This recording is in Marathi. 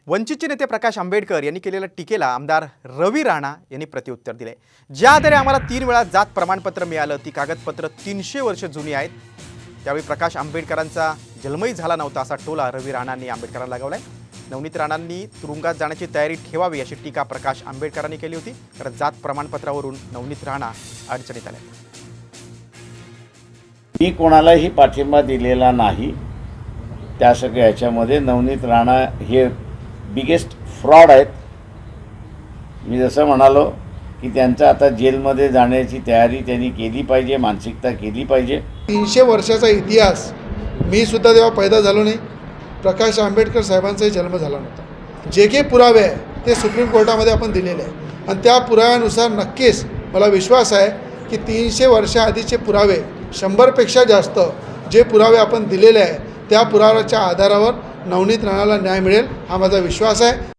वंचितचे नेते प्रकाश आंबेडकर यांनी केलेल्या टीकेला आमदार रवी राणा यांनी प्रत्युत्तर दिले। ज्या आधारे आम्हाला 3 वेळा जात प्रमाणपत्र मिळालं ती कागदपत्र 300 वर्ष जुनी आहेत। त्यावेळी प्रकाश आंबेडकरांचा जन्मही झाला नव्हता असा टोला रवी राणांनी आंबेडकरांना लगावलाय। नवनीत राणांनी तुरुंगात जाण्याची तयारी ठेवावी अशी टीका प्रकाश आंबेडकरांनी केली होती। कारण जात प्रमाणपत्रावरून नवनीत राणा अडचणीत आल्या। मी कोणालाही पाठिंबा दिलेला नाही। त्या सगळ्या याच्यामध्ये नवनीत राणा हे बिगेस्ट फ्रॉड आहेत। मी जसं म्हणालो की त्यांचा आता जेलमध्ये जाण्याची तयारी त्यांनी केली पाहिजे, मानसिकता केली पाहिजे। 300 वर्षाचा इतिहास, मी सुद्धा तेव्हा पैदा झालो नाही, प्रकाश आंबेडकर साहेबांचाही जन्म झाला नव्हता। जे काही पुरावे आहे ते सुप्रीम कोर्टामध्ये आपण दिलेले आहे आणि त्या पुराव्यानुसार नक्कीच मला विश्वास आहे की 300 वर्षाआधीचे पुरावे 100पेक्षा जास्त जे पुरावे आपण दिलेले आहे त्या पुराव्याच्या आधारावर नवनीत राणाला न्याय मिळेल हा माझा विश्वास आहे।